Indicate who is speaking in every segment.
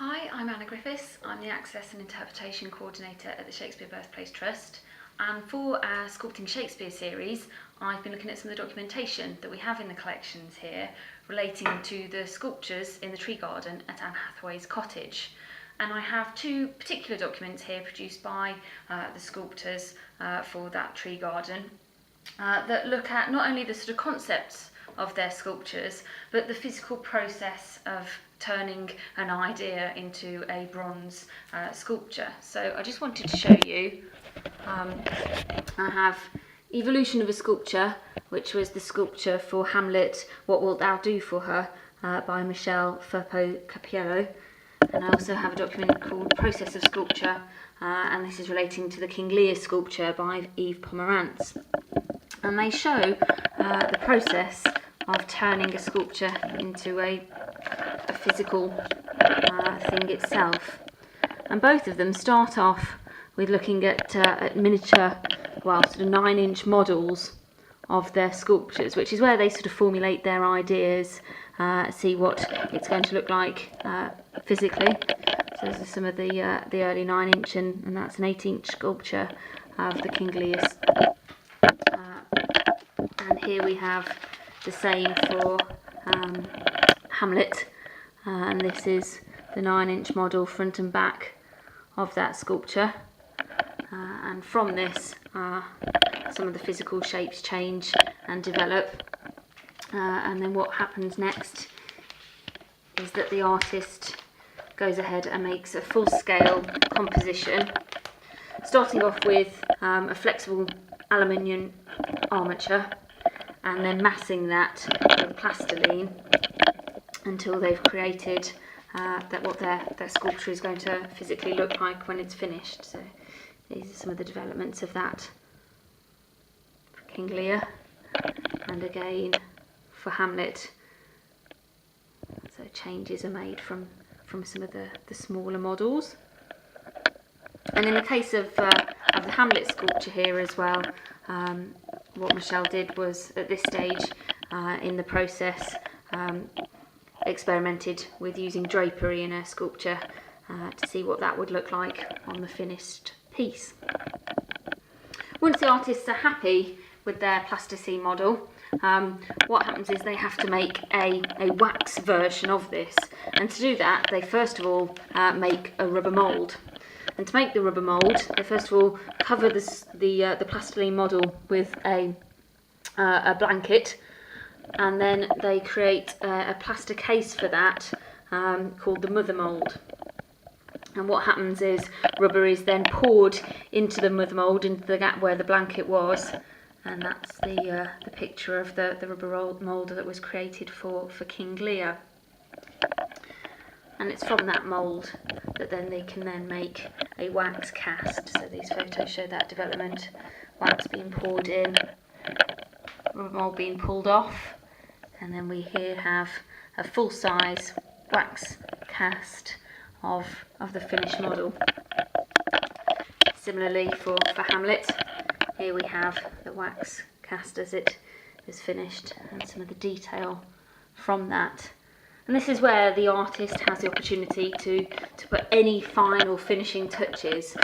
Speaker 1: Hi, I'm Anna Griffiths. I'm the Access and Interpretation Coordinator at the Shakespeare Birthplace Trust. And for our Sculpting Shakespeare series, I've been looking at some of the documentation that we have in the collections here relating to the sculptures in the tree garden at Anne Hathaway's cottage. And I have two particular documents here produced by the sculptors for that tree garden that look at not only the sort of concepts of their sculptures, but the physical process of turning an idea into a bronze sculpture. So I just wanted to show you, I have Evolution of a Sculpture, which was the sculpture for Hamlet, What Wilt Thou Do For Her, by Michele Firpo-Cappiello. And I also have a document called Process of Sculpture, and this is relating to the King Lear sculpture by Eve Pomerantz. And they show the process of turning a sculpture into a physical thing itself. And both of them start off with looking at miniature, well, sort of 9-inch models of their sculptures, which is where they sort of formulate their ideas, see what it's going to look like physically. So those are some of the early 9-inch, and that's an 8-inch sculpture of the King Lear. And here we have the same for Hamlet, and this is the 9-inch model front and back of that sculpture, and from this some of the physical shapes change and develop, and then what happens next is that the artist goes ahead and makes a full-scale composition, starting off with a flexible aluminium armature and then massing that with plastiline until they've created what their sculpture is going to physically look like when it's finished. So these are some of the developments of that for King Lear, and again for Hamlet. So changes are made from some of the smaller models. And in the case of the Hamlet sculpture here as well, what Michele did was, at this stage in the process, experimented with using drapery in her sculpture to see what that would look like on the finished piece. Once the artists are happy with their plasticine model, what happens is they have to make a wax version of this, and to do that they first of all make a rubber mould. And to make the rubber mould, they first of all cover the plastiline model with a blanket, and then they create a plaster case for that called the mother mould. And what happens is rubber is then poured into the mother mould, into the gap where the blanket was, and that's the picture of the rubber mould that was created for King Lear. And it's from that mould that then they can then make a wax cast. So these photos show that development, wax being poured in, rubber mould being pulled off, and then we here have a full-size wax cast of the finished model. Similarly for Hamlet, here we have the wax cast as it is finished, and some of the detail from that. And this is where the artist has the opportunity to put any final finishing touches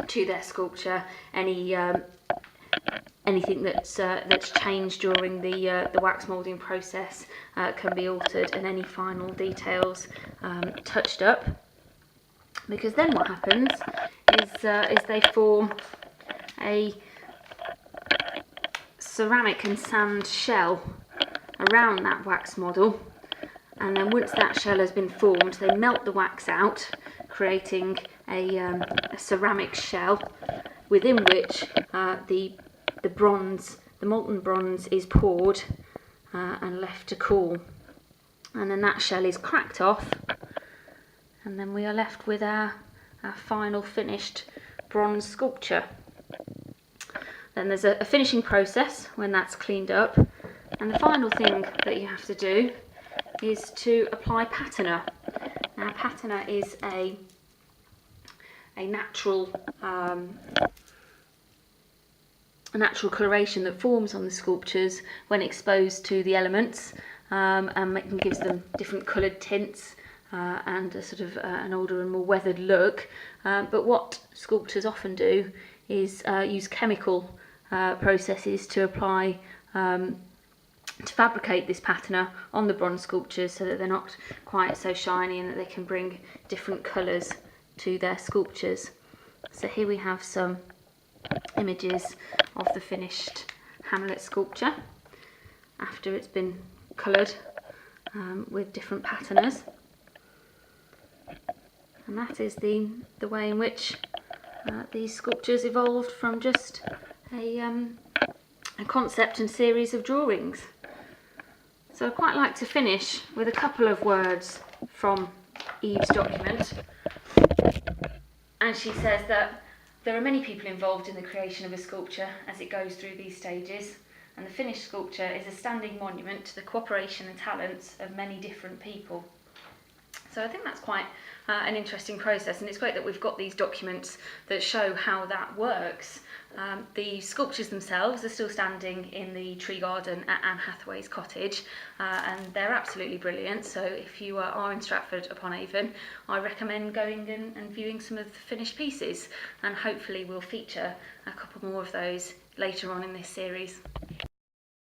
Speaker 1: to their sculpture, anything that's changed during the wax moulding process can be altered, and any final details touched up. Because then what happens is they form a ceramic and sand shell around that wax model, and then once that shell has been formed, they melt the wax out, creating a ceramic shell within which the molten bronze is poured and left to cool, and then that shell is cracked off, and then we are left with our final finished bronze sculpture. Then there's a finishing process when that's cleaned up, and the final thing that you have to do is to apply patina. Now, patina is a natural coloration that forms on the sculptures when exposed to the elements, and gives them different coloured tints and a sort of an older and more weathered look. But what sculptors often do is use chemical processes to apply to fabricate this patina on the bronze sculptures so that they're not quite so shiny and that they can bring different colours to their sculptures. So here we have some images of the finished Hamlet sculpture after it's been coloured with different patinas. And that is the way in which these sculptures evolved from just a concept and series of drawings. So I'd quite like to finish with a couple of words from Eve's document. And she says that there are many people involved in the creation of a sculpture as it goes through these stages, and the finished sculpture is a standing monument to the cooperation and talents of many different people. So I think that's quite an interesting process, and it's great that we've got these documents that show how that works. The sculptures themselves are still standing in the tree garden at Anne Hathaway's cottage, and they're absolutely brilliant. So if you are in Stratford upon Avon, I recommend going and viewing some of the finished pieces, and hopefully we'll feature a couple more of those later on in this series.